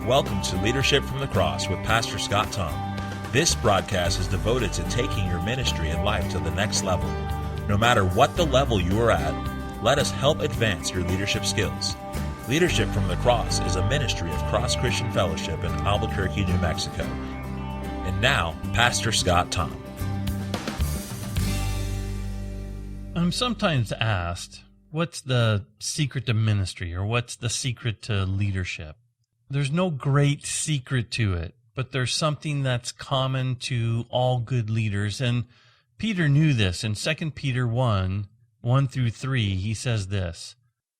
Welcome to Leadership from the Cross with Pastor Scott Thom. This broadcast is devoted to taking your ministry and life to the next level. No matter what the level you are at, let us help advance your leadership skills. Leadership from the Cross is a ministry of Cross Christian Fellowship in Albuquerque, New Mexico. And now, Pastor Scott Thom. I'm sometimes asked, what's the secret to ministry, or what's the secret to leadership? There's no great secret to it, but there's something that's common to all good leaders. And Peter knew this. In 2 Peter 1:1-3, he says this,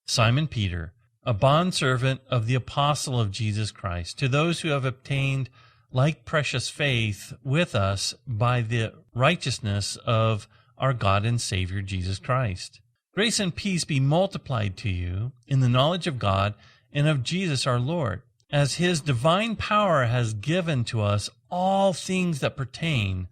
Simon Peter, a bondservant of the apostle of Jesus Christ, to those who have obtained like precious faith with us by the righteousness of our God and Savior Jesus Christ. Grace and peace be multiplied to you in the knowledge of God and of Jesus our Lord, as his divine power has given to us all things that pertain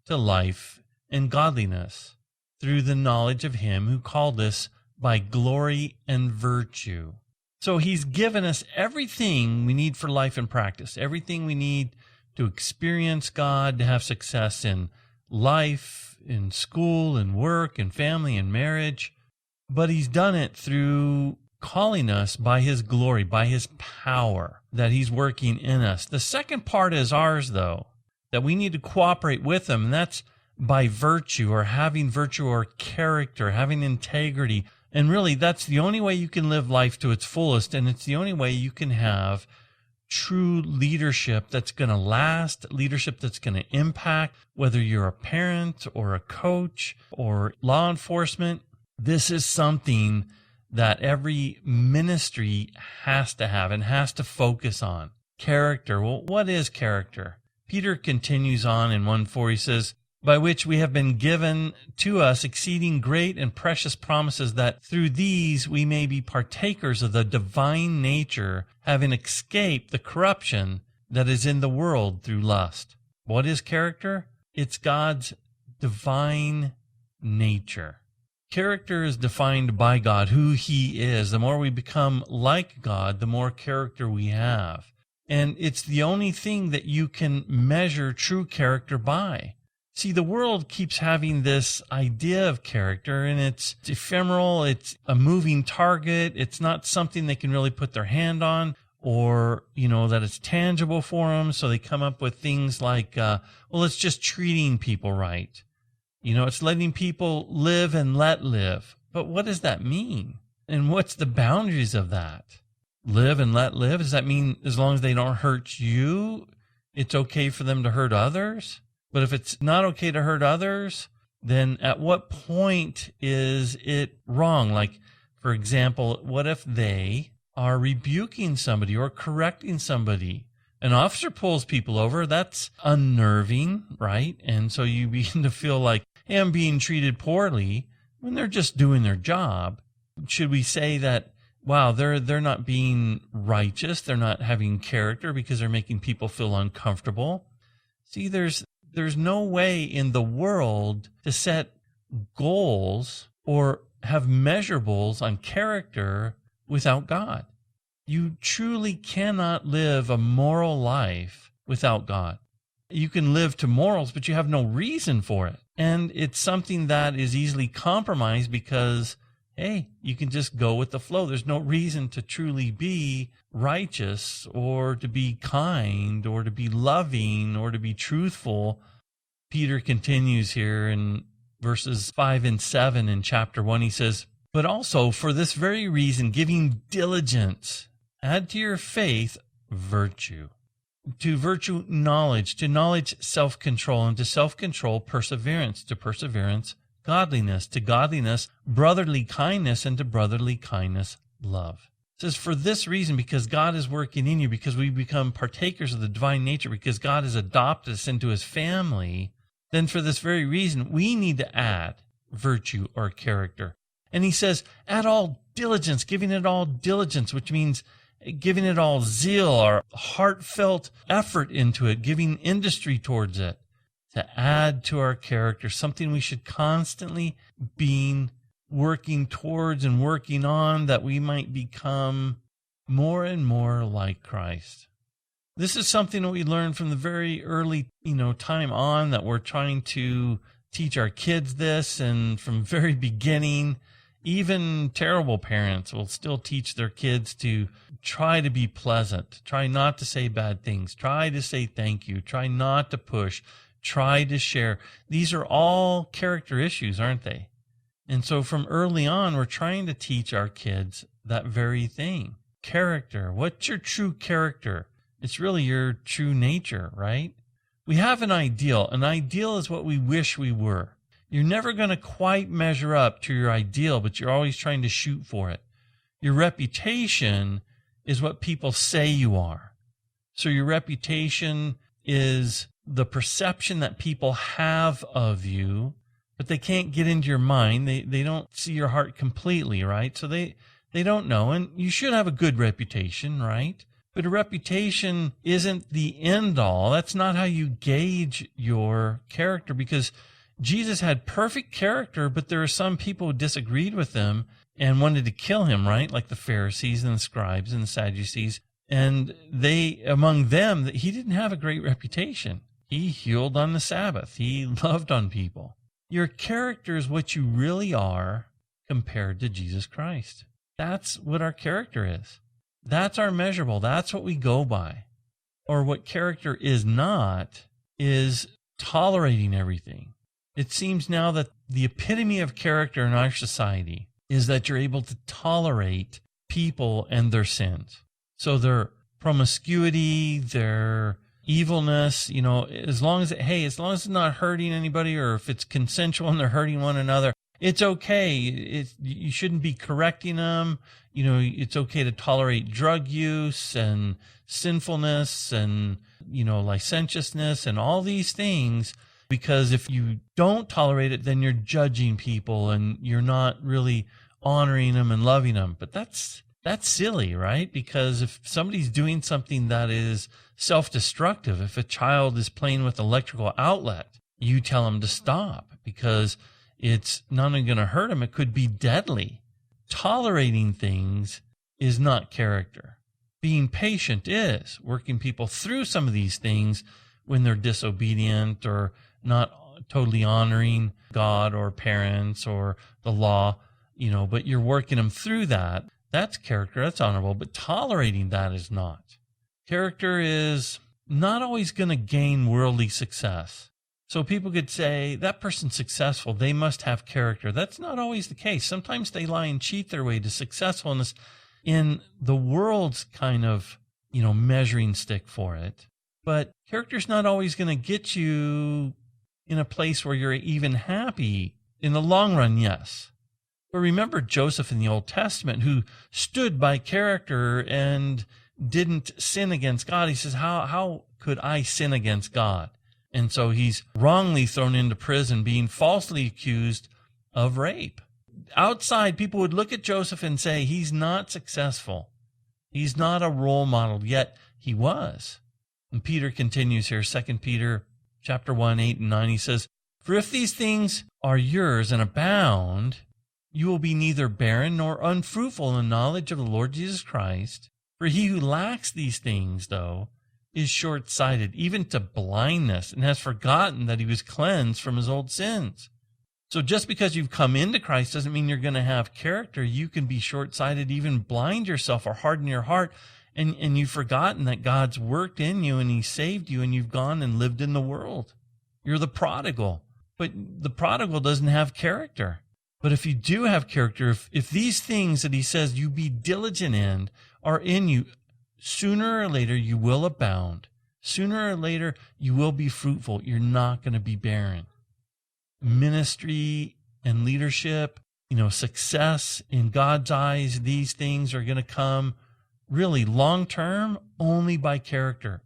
to life and godliness, through the knowledge of him who called us by glory and virtue. So he's given us everything we need for life and practice, everything we need to experience God, to have success in life, in school, in work, in family, in marriage. But he's done it through calling us by his glory, by his power that he's working in us. The second part is ours, though, that we need to cooperate with him, and that's by virtue, or having virtue, or character, having integrity. And really, that's the only way you can live life to its fullest, and it's the only way you can have true leadership that's going to last, leadership that's going to impact, whether you're a parent or a coach or law enforcement. This is something that every ministry has to have and has to focus on. Character. Well, what is character? Peter continues on in 1:4. He says, by which we have been given to us exceeding great and precious promises, that through these we may be partakers of the divine nature, having escaped the corruption that is in the world through lust. What is character? It's God's divine nature. Character is defined by God, who he is. The more we become like God, the more character we have. And it's the only thing that you can measure true character by. See, the world keeps having this idea of character, and it's ephemeral, it's a moving target, it's not something they can really put their hand on, or, that it's tangible for them, so they come up with things like, it's just treating people right. It's letting people live and let live. But what does that mean? And what's the boundaries of that? Live and let live? Does that mean as long as they don't hurt you, it's okay for them to hurt others? But if it's not okay to hurt others, then at what point is it wrong? Like, for example, what if they are rebuking somebody or correcting somebody? An officer pulls people over, that's unnerving, right? And so you begin to feel like, hey, I'm being treated poorly when they're just doing their job. Should we say that, wow, they're not being righteous, they're not having character because they're making people feel uncomfortable? See, there's no way in the world to set goals or have measurables on character without God. You truly cannot live a moral life without God. You can live to morals, but you have no reason for it. And it's something that is easily compromised because, hey, you can just go with the flow. There's no reason to truly be righteous or to be kind or to be loving or to be truthful. Peter continues here in verses 5 and 7 in chapter 1. He says, but also for this very reason, giving diligence, add to your faith virtue, to virtue knowledge, to knowledge self-control, and to self-control perseverance, to perseverance godliness, to godliness brotherly kindness, and to brotherly kindness love. It says, for this reason, because God is working in you, because we become partakers of the divine nature, because God has adopted us into his family, then for this very reason, we need to add virtue or character. And he says, add all diligence, giving it all diligence, which means giving it all zeal or heartfelt effort into it, giving industry towards it, to add to our character, something we should constantly be working towards and working on, that we might become more and more like Christ. This is something that we learned from the very early, time on, that we're trying to teach our kids this. And from very beginning, even terrible parents will still teach their kids to try to be pleasant, try not to say bad things, try to say thank you, try not to push, try to share. These are all character issues, aren't they? And so from early on, we're trying to teach our kids that very thing. Character. What's your true character? It's really your true nature, right? We have an ideal. An ideal is what we wish we were. You're never going to quite measure up to your ideal, but you're always trying to shoot for it. Your reputation is what people say you are. So your reputation is the perception that people have of you, but they can't get into your mind. They don't see your heart completely, right? So they don't know. And you should have a good reputation, right? But a reputation isn't the end all. That's not how you gauge your character, because Jesus had perfect character, but there are some people who disagreed with him and wanted to kill him, right? Like the Pharisees and the scribes and the Sadducees. And among them, he didn't have a great reputation. He healed on the Sabbath. He loved on people. Your character is what you really are compared to Jesus Christ. That's what our character is. That's our measurable. That's what we go by. Or what character is not is tolerating everything. It seems now that the epitome of character in our society is that you're able to tolerate people and their sins. So their promiscuity, their evilness, as long as it's not hurting anybody, or if it's consensual and they're hurting one another, it's okay. You shouldn't be correcting them. It's okay to tolerate drug use and sinfulness and, licentiousness and all these things, because if you don't tolerate it, then you're judging people and you're not really honoring them and loving them. But that's silly, right? Because if somebody's doing something that is self-destructive, if a child is playing with electrical outlet, you tell them to stop because it's not only going to hurt them, it could be deadly. Tolerating things is not character. Being patient is working people through some of these things when they're disobedient or not totally honoring God or parents or the law, but you're working them through that. That's character. That's honorable. But tolerating that is not. Character is not always going to gain worldly success. So people could say, that person's successful, they must have character. That's not always the case. Sometimes they lie and cheat their way to successfulness in the world's kind of, measuring stick for it. But character's not always going to get you in a place where you're even happy. In the long run, yes. But remember Joseph in the Old Testament, who stood by character and didn't sin against God. He says, how could I sin against God? And so he's wrongly thrown into prison, being falsely accused of rape. Outside, people would look at Joseph and say, he's not successful. He's not a role model, yet he was. And Peter continues here, 2 Peter chapter 1, 8 and 9. He says, for if these things are yours and abound, you will be neither barren nor unfruitful in the knowledge of the Lord Jesus Christ. For he who lacks these things, though, is short-sighted, even to blindness, and has forgotten that he was cleansed from his old sins. So just because you've come into Christ doesn't mean you're going to have character. You can be short-sighted, even blind yourself or harden your heart, and you've forgotten that God's worked in you and he saved you and you've gone and lived in the world. You're the prodigal, but the prodigal doesn't have character. But if you do have character, if these things that he says you be diligent in are in you, sooner or later you will abound. Sooner or later you will be fruitful. You're not going to be barren. Ministry and leadership, success in God's eyes, these things are going to come really long-term only by character.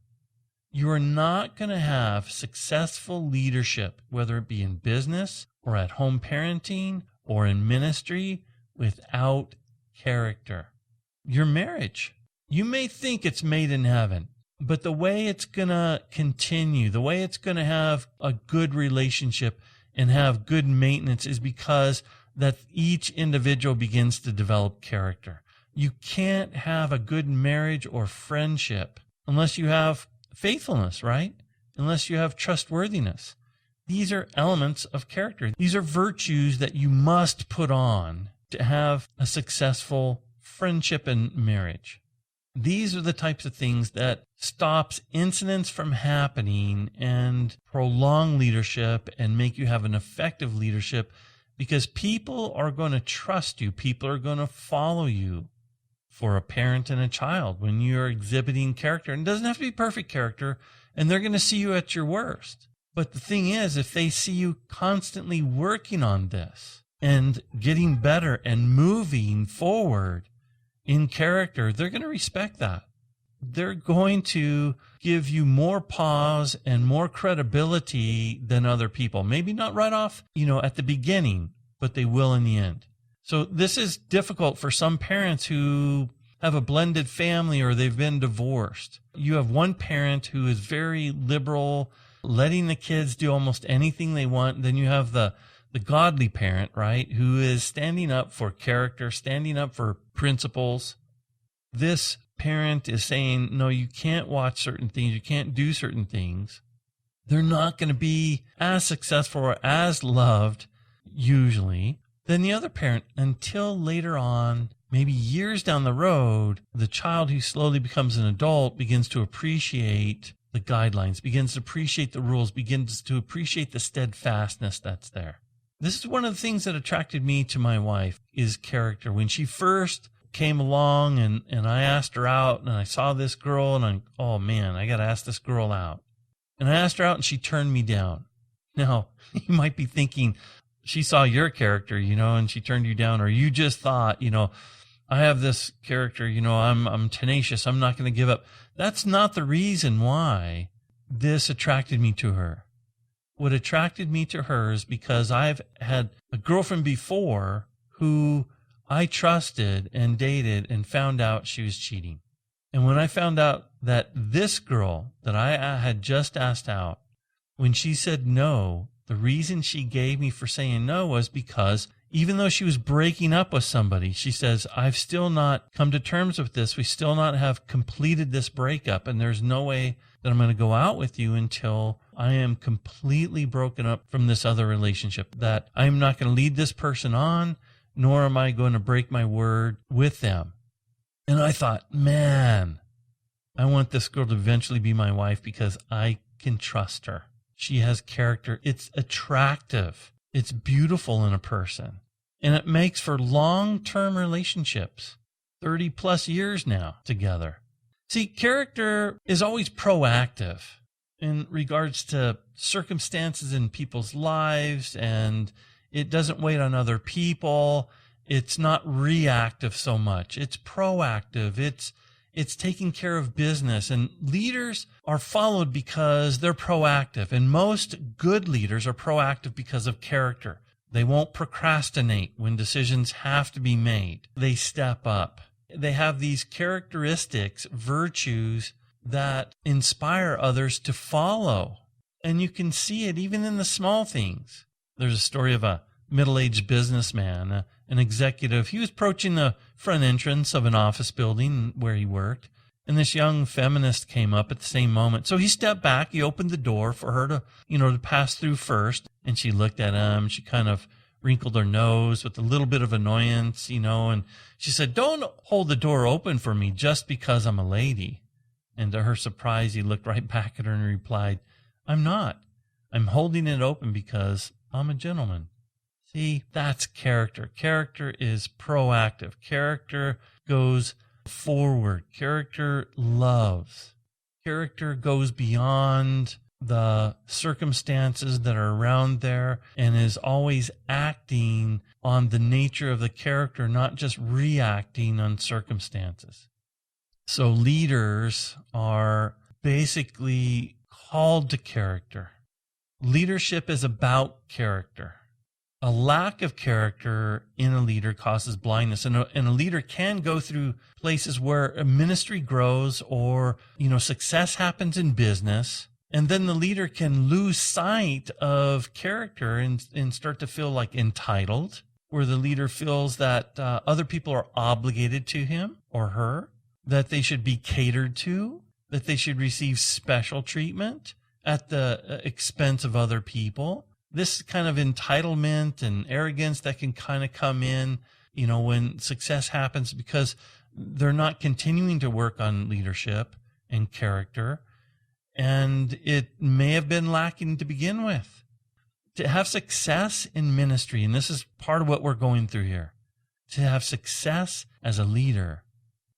You are not going to have successful leadership, whether it be in business or at home parenting or in ministry, without character. Your marriage, you may think it's made in heaven, but the way it's going to continue, the way it's going to have a good relationship and have good maintenance is because that each individual begins to develop character. You can't have a good marriage or friendship unless you have faithfulness, right? Unless you have trustworthiness. These are elements of character. These are virtues that you must put on to have a successful friendship and marriage. These are the types of things that stops incidents from happening and prolong leadership and make you have an effective leadership, because people are going to trust you. People are going to follow you. For a parent and a child, when you're exhibiting character, and it doesn't have to be perfect character, and they're going to see you at your worst. But the thing is, if they see you constantly working on this and getting better and moving forward in character, they're going to respect that. They're going to give you more pause and more credibility than other people. Maybe not right off, at the beginning, but they will in the end. So this is difficult for some parents who have a blended family or they've been divorced. You have one parent who is very liberal, letting the kids do almost anything they want. Then you have the godly parent, right, who is standing up for character, standing up for principles. This parent is saying, no, you can't watch certain things. You can't do certain things. They're not going to be as successful or as loved, usually, than the other parent until later on, maybe years down the road, the child who slowly becomes an adult begins to appreciate the guidelines, begins to appreciate the rules, begins to appreciate the steadfastness that's there. This is one of the things that attracted me to my wife, is character. When she first came along and I asked her out and I saw this girl and oh man, I got to ask this girl out. And I asked her out and she turned me down. Now, you might be thinking, she saw your character, and she turned you down, or you just thought, I have this character, I'm tenacious, I'm not going to give up. That's not the reason why this attracted me to her. What attracted me to her is because I've had a girlfriend before who I trusted and dated and found out she was cheating. And when I found out that this girl that I had just asked out, when she said no, the reason she gave me for saying no was because even though she was breaking up with somebody, she says, I've still not come to terms with this. We still not have completed this breakup, and there's no way that I'm going to go out with you until I am completely broken up from this other relationship, that I'm not going to lead this person on, nor am I going to break my word with them. And I thought, man, I want this girl to eventually be my wife because I can trust her. She has character. It's attractive. It's beautiful in a person. And it makes for long-term relationships, 30 plus years now together. See, character is always proactive in regards to circumstances in people's lives, and it doesn't wait on other people. It's not reactive so much. It's proactive. It's taking care of business, and leaders are followed because they're proactive. And most good leaders are proactive because of character. They won't procrastinate when decisions have to be made. They step up. They have these characteristics, virtues that inspire others to follow. And you can see it even in the small things. There's a story of a middle-aged businessman, an executive. He was approaching the front entrance of an office building where he worked, and this young feminist came up at the same moment. So he stepped back. He opened the door for her to, to pass through first, and she looked at him. She kind of wrinkled her nose with a little bit of annoyance, and she said, "Don't hold the door open for me just because I'm a lady." And to her surprise, he looked right back at her and replied, "I'm not. I'm holding it open because I'm a gentleman." See, that's character. Character is proactive. Character goes forward. Character loves. Character goes beyond the circumstances that are around there and is always acting on the nature of the character, not just reacting on circumstances. So leaders are basically called to character. Leadership is about character. A lack of character in a leader causes blindness, and a leader can go through places where a ministry grows or, success happens in business, and then the leader can lose sight of character and start to feel like entitled, where the leader feels that other people are obligated to him or her, that they should be catered to, that they should receive special treatment at the expense of other people. This kind of entitlement and arrogance that can kind of come in, when success happens because they're not continuing to work on leadership and character. And it may have been lacking to begin with. To have success in ministry, and this is part of what we're going through here, to have success as a leader,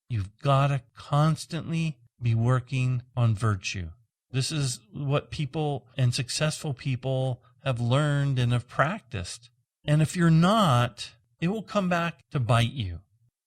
you've got to constantly be working on virtue. This is what people and successful people have learned and have practiced. And if you're not, it will come back to bite you.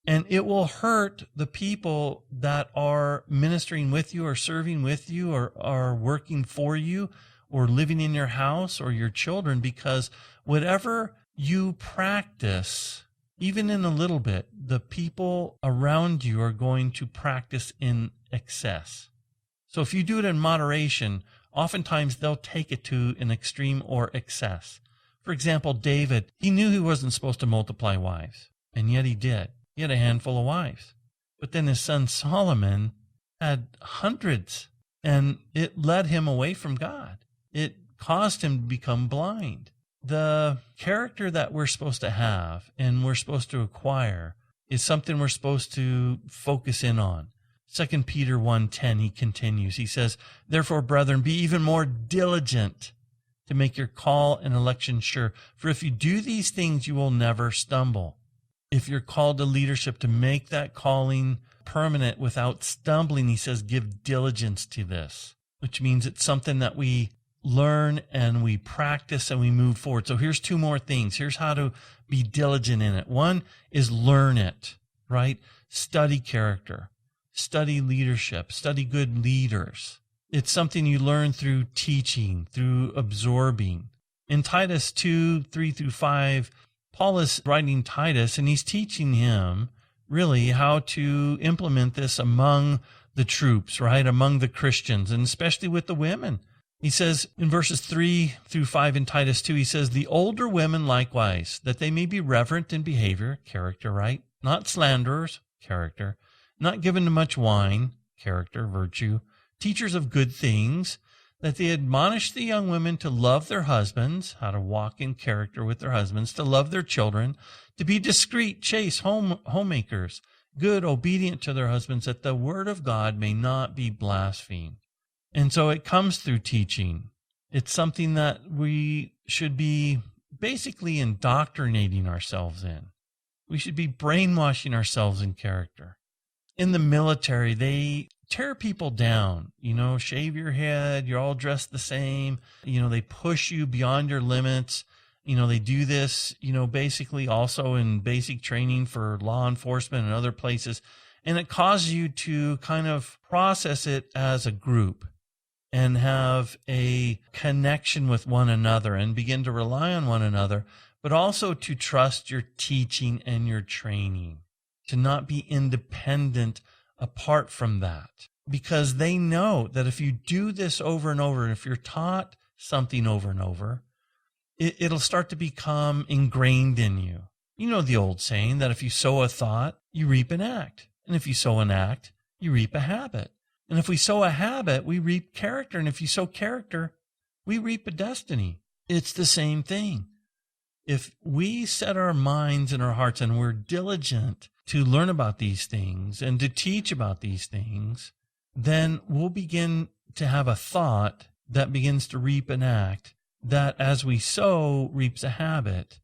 And it will hurt the people that are ministering with you or serving with you or are working for you or living in your house or your children, because whatever you practice, even in a little bit, the people around you are going to practice in excess. So if you do it in moderation, oftentimes they'll take it to an extreme or excess. For example, David, he knew he wasn't supposed to multiply wives, and yet he did. He had a handful of wives. But then his son Solomon had hundreds, and it led him away from God. It caused him to become blind. The character that we're supposed to have and we're supposed to acquire is something we're supposed to focus in on. 2 Peter 1:10, he continues. He says, "Therefore, brethren, be even more diligent to make your call and election sure. For if you do these things, you will never stumble." If you're called to leadership, to make that calling permanent without stumbling, he says, give diligence to this, which means it's something that we learn and we practice and we move forward. So here's two more things. Here's how to be diligent in it. One is learn it, right? Study character, study leadership, study good leaders. It's something you learn through teaching, through absorbing. In Titus 2:3-5, Paul is writing Titus, and he's teaching him really how to implement this among the troops, right? Among the Christians, and especially with the women. He says in verses 3-5 in Titus 2, he says, "The older women likewise, that they may be reverent in behavior," character, right? "Not slanderers," character. "Not given to much wine," character, virtue. "Teachers of good things, that they admonish the young women to love their husbands," how to walk in character with their husbands, "to love their children, to be discreet, chaste, homemakers, good, obedient to their husbands, that the word of God may not be blasphemed." And so it comes through teaching. It's something that we should be basically indoctrinating ourselves in. We should be brainwashing ourselves in character. In the military, they tear people down, shave your head, you're all dressed the same, they push you beyond your limits. They do this, basically also in basic training for law enforcement and other places. And it causes you to kind of process it as a group and have a connection with one another and begin to rely on one another, but also to trust your teaching and your training, to not be independent apart from that, because they know that if you do this over and over, and if you're taught something over and over, it'll start to become ingrained in you. You know the old saying that if you sow a thought, you reap an act. And if you sow an act, you reap a habit. And if we sow a habit, we reap character. And if you sow character, we reap a destiny. It's the same thing. If we set our minds and our hearts and we're diligent to learn about these things and to teach about these things, then we'll begin to have a thought that begins to reap an act that, as we sow, reaps a habit,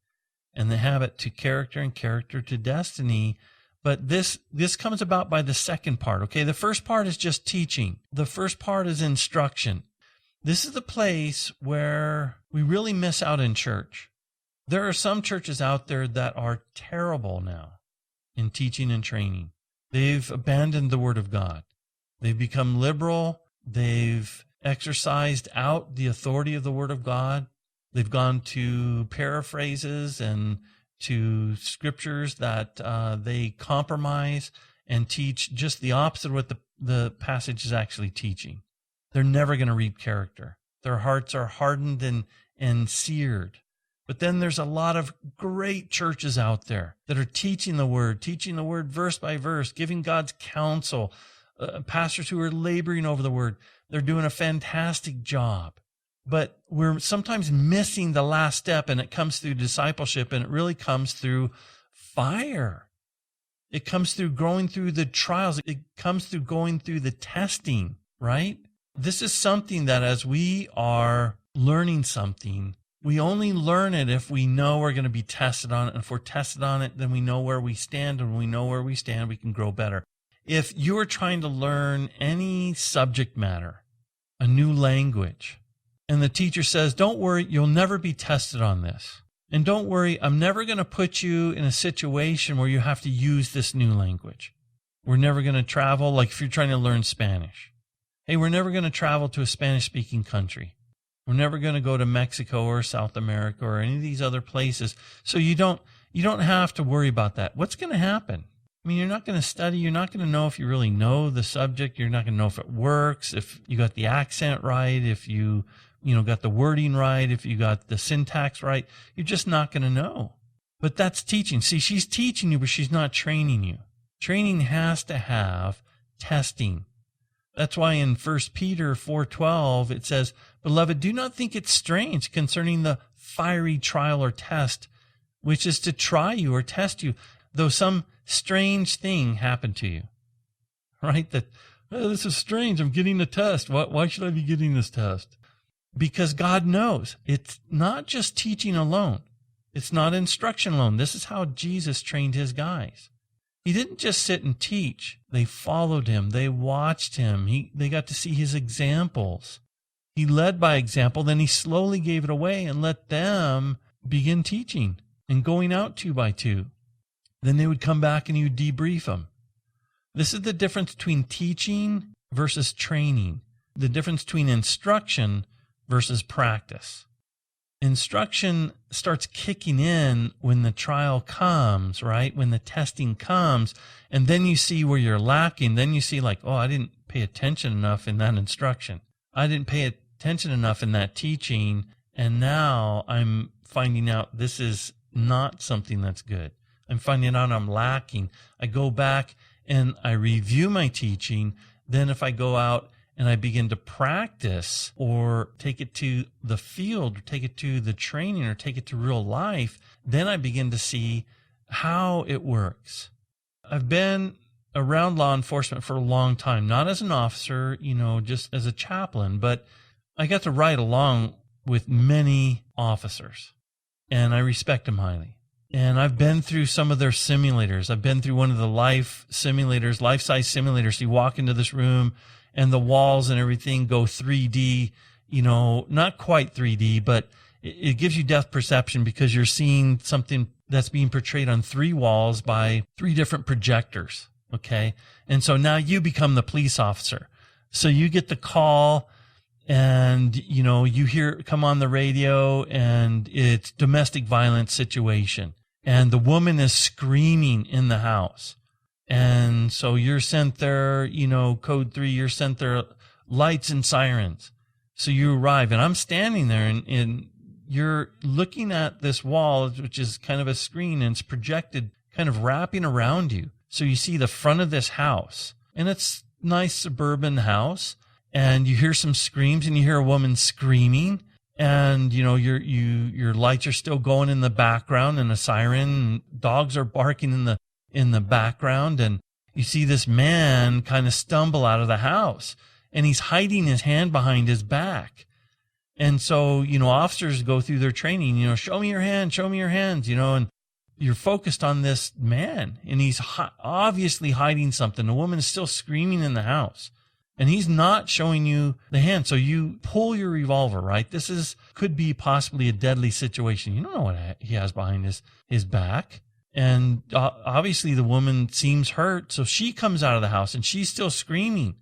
and the habit to character and character to destiny. But this comes about by the second part, okay? The first part is just teaching. The first part is instruction. This is the place where we really miss out in church. There are some churches out there that are terrible now in teaching and training. They've abandoned the Word of God. They've become liberal. They've exercised out the authority of the Word of God. They've gone to paraphrases and to scriptures that they compromise and teach just the opposite of what the passage is actually teaching. They're never going to reap character. Their hearts are hardened and seared. But then there's a lot of great churches out there that are teaching the word verse by verse, giving God's counsel, pastors who are laboring over the word. They're doing a fantastic job. But we're sometimes missing the last step, and it comes through discipleship, and it really comes through fire. It comes through growing through the trials. It comes through going through the testing, right? This is something that as we are learning something, we only learn it if we know we're going to be tested on it. And if we're tested on it, then we know where we stand. And when we know where we stand, we can grow better. If you are trying to learn any subject matter, a new language, and the teacher says, don't worry, you'll never be tested on this. And don't worry, I'm never going to put you in a situation where you have to use this new language. We're never going to travel, like if you're trying to learn Spanish. Hey, we're never going to travel to a Spanish-speaking country. We're never going to go to Mexico or South America or any of these other places. So you don't have to worry about that. What's going to happen? I mean, you're not going to study. You're not going to know if you really know the subject. You're not going to know if it works, if you got the accent right, if you got the wording right, if you got the syntax right. You're just not going to know. But that's teaching. See, she's teaching you, but she's not training you. Training has to have testing. That's why in 1 Peter 4:12, it says, Beloved, do not think it strange concerning the fiery trial or test, which is to try you or test you, though some strange thing happened to you. Right? That, this is strange. I'm getting a test. Why should I be getting this test? Because God knows. It's not just teaching alone. It's not instruction alone. This is how Jesus trained his guys. He didn't just sit and teach. They followed him. They watched him. They got to see his examples. He led by example. Then he slowly gave it away and let them begin teaching and going out 2 by 2. Then they would come back and he would debrief them. This is the difference between teaching versus training. The difference between instruction versus practice. Instruction starts kicking in when the trial comes, right? When the testing comes, and then you see where you're lacking. Then you see like, oh, I didn't pay attention enough in that instruction. I didn't pay attention enough in that teaching, and now I'm finding out this is not something that's good. I'm finding out I'm lacking. I go back and I review my teaching. Then if I go out and I begin to practice or take it to the field, or take it to the training, or take it to real life, then I begin to see how it works. I've been around law enforcement for a long time, not as an officer, just as a chaplain, but I got to ride along with many officers, and I respect them highly. And I've been through some of their simulators. I've been through one of the life-size simulators. You walk into this room, and the walls and everything go 3D, not quite 3D, but it gives you depth perception because you're seeing something that's being portrayed on 3 walls by 3 different projectors, okay? And so now you become the police officer. So you get the call and, you hear come on the radio and it's domestic violence situation. And the woman is screaming in the house. And so you're sent there, code 3, you're sent there, lights and sirens. So you arrive, and I'm standing there, and you're looking at this wall, which is kind of a screen, and it's projected kind of wrapping around you. So you see the front of this house, and it's a nice suburban house, and you hear some screams, and you hear a woman screaming, and, your lights are still going in the background, and a siren, and dogs are barking in the background, and you see this man kind of stumble out of the house, and he's hiding his hand behind his back. And so, officers go through their training, show me your hands, and you're focused on this man, and he's obviously hiding something. The woman is still screaming in the house, and he's not showing you the hand. So you pull your revolver, right? Could be possibly a deadly situation. You don't know what he has behind his back. And obviously the woman seems hurt. So she comes out of the house and she's still screaming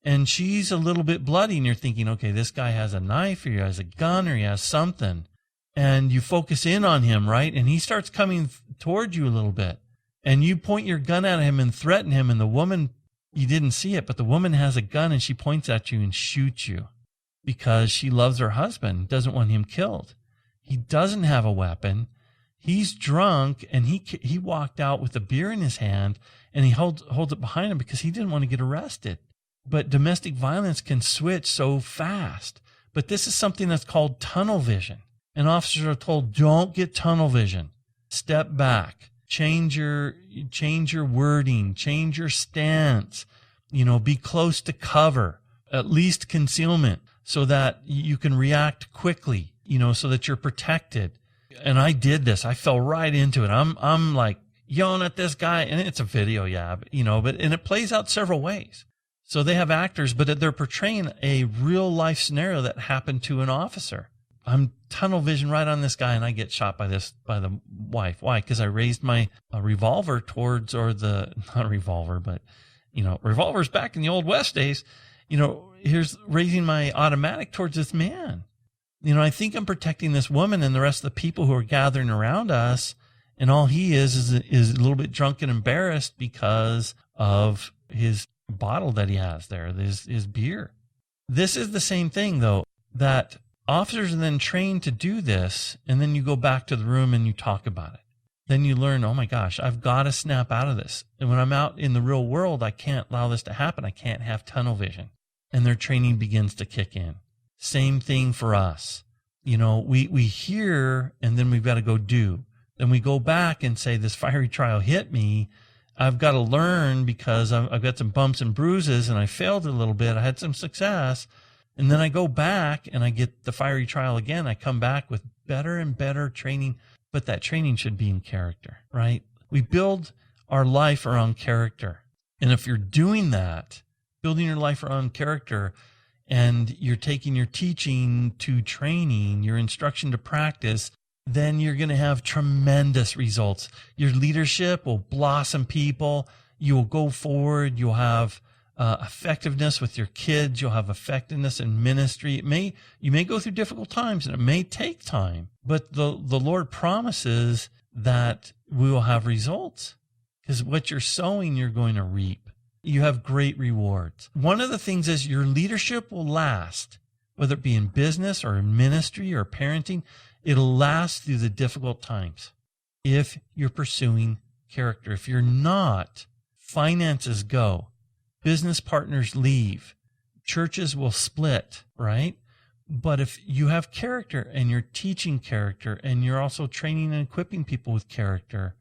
and she's a little bit bloody. And you're thinking, okay, this guy has a knife or he has a gun or he has something. And you focus in on him, right? And he starts coming toward you a little bit. And you point your gun at him and threaten him. And the woman, you didn't see it, but the woman has a gun and she points at you and shoots you because she loves her husband, doesn't want him killed. He doesn't have a weapon. He's drunk, and he walked out with a beer in his hand, and he holds it behind him because he didn't want to get arrested. But domestic violence can switch so fast. But this is something that's called tunnel vision. And officers are told, don't get tunnel vision. Step back, change your wording, change your stance, be close to cover, at least concealment, so that you can react quickly, so that you're protected. And I did this. I fell right into it. I'm like yelling at this guy, and it's a video, and it plays out several ways. So they have actors, but they're portraying a real life scenario that happened to an officer. I'm tunnel vision right on this guy, and I get shot by the wife. Why? Because I raised my revolver towards, not revolver, but revolvers back in the old West days. Here's raising my automatic towards this man. I think I'm protecting this woman and the rest of the people who are gathering around us. And all he is a little bit drunk and embarrassed because of his bottle that he has there, his beer. This is the same thing, though, that officers are then trained to do this. And then you go back to the room and you talk about it. Then you learn, oh my gosh, I've got to snap out of this. And when I'm out in the real world, I can't allow this to happen. I can't have tunnel vision. And their training begins to kick in. Same thing for us. We hear, and then we've got to go do. Then we go back and say, this fiery trial hit me. I've got to learn because I've got some bumps and bruises, and I failed a little bit. I had some success. And then I go back and I get the fiery trial again. I come back with better and better training, but that training should be in character, right? We build our life around character. And if you're doing that, building your life around character, and you're taking your teaching to training, your instruction to practice, then you're going to have tremendous results. Your leadership will blossom people. You will go forward. You'll have effectiveness with your kids. You'll have effectiveness in ministry. You may go through difficult times, and it may take time, but the Lord promises that we will have results, because what you're sowing, you're going to reap. You have great rewards. One of the things is your leadership will last, whether it be in business or in ministry or parenting. It'll last through the difficult times if you're pursuing character. If you're not, finances go, business partners leave, churches will split, right? But if you have character and you're teaching character and you're also training and equipping people with character,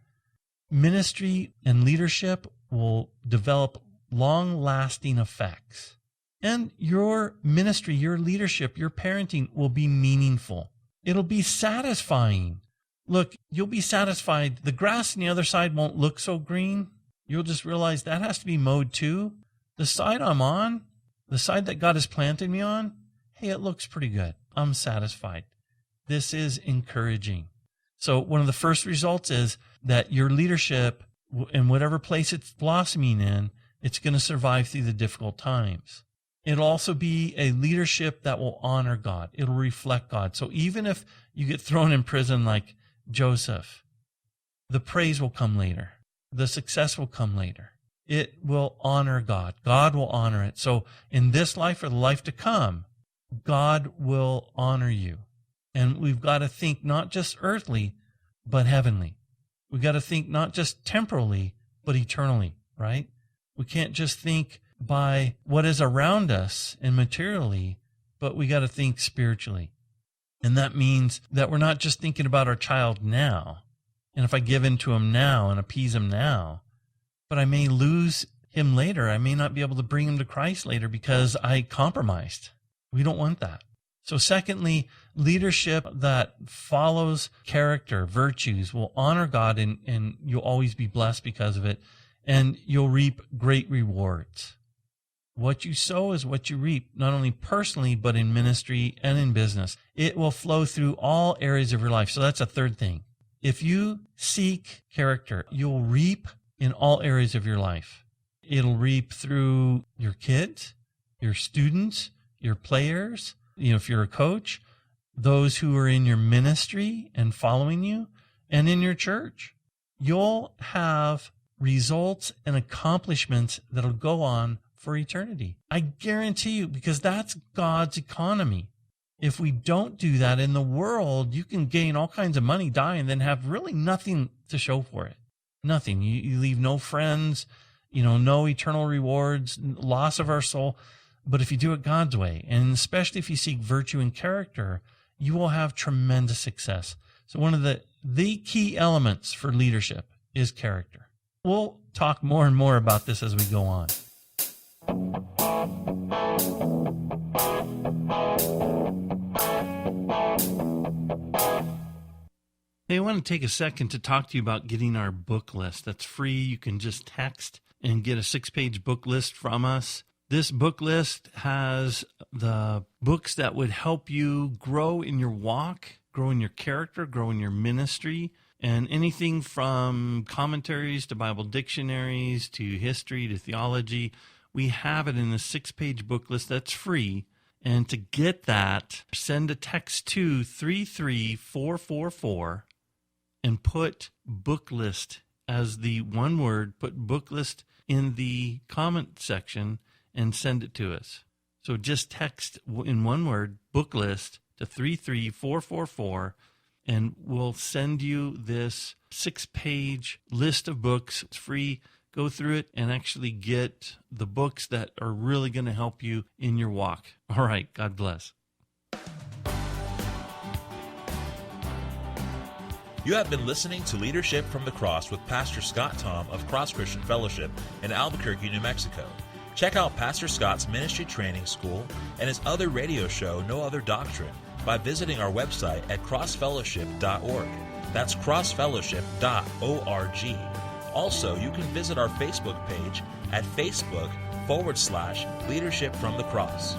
ministry and leadership will develop long-lasting effects. And your ministry, your leadership, your parenting will be meaningful. It'll be satisfying. Look, you'll be satisfied. The grass on the other side won't look so green. You'll just realize that has to be mowed too. The side I'm on, the side that God has planted me on, hey, it looks pretty good. I'm satisfied. This is encouraging. So one of the first results is that your leadership, in whatever place it's blossoming in, it's going to survive through the difficult times. It'll also be a leadership that will honor God. It'll reflect God. So even if you get thrown in prison like Joseph, the praise will come later. The success will come later. It will honor God. God will honor it. So in this life or the life to come, God will honor you. And we've got to think not just earthly, but heavenly. We've got to think not just temporally, but eternally, right? We can't just think by what is around us and materially, but we got to think spiritually. And that means that we're not just thinking about our child now. And if I give in to him now and appease him now, but I may lose him later. I may not be able to bring him to Christ later because I compromised. We don't want that. So secondly, leadership that follows character, virtues, will honor God, and you'll always be blessed because of it. And you'll reap great rewards. What you sow is what you reap, not only personally, but in ministry and in business. It will flow through all areas of your life. So that's a third thing. If you seek character, you'll reap in all areas of your life. It'll reap through your kids, your students, your players, if you're a coach, those who are in your ministry and following you, and in your church. You'll have results and accomplishments that'll go on for eternity. I guarantee you, because that's God's economy. If we don't do that in the world, you can gain all kinds of money, die, and then have really nothing to show for it. Nothing. You leave no friends, no eternal rewards, loss of our soul. But if you do it God's way, and especially if you seek virtue and character, you will have tremendous success. So one of the key elements for leadership is character. We'll talk more and more about this as we go on. Hey, I want to take a second to talk to you about getting our book list. That's free. You can just text and get a 6-page book list from us. This book list has the books that would help you grow in your walk, grow in your character, grow in your ministry, and anything from commentaries to Bible dictionaries to history to theology. We have it in a 6-page book list that's free. And to get that, send a text to 33444 and put book list as the one word, put book list in the comment section and send it to us. So just text in one word, book list, to 33444, and we'll send you this 6-page list of books. It's free. Go through it and actually get the books that are really going to help you in your walk. All right. God bless. You have been listening to Leadership from the Cross with Pastor Scott Thom of Cross Christian Fellowship in Albuquerque, New Mexico. Check out Pastor Scott's ministry training school and his other radio show, No Other Doctrine, by visiting our website at crossfellowship.org. That's crossfellowship.org. Also, you can visit our Facebook page at Facebook.com/Leadership from the Cross.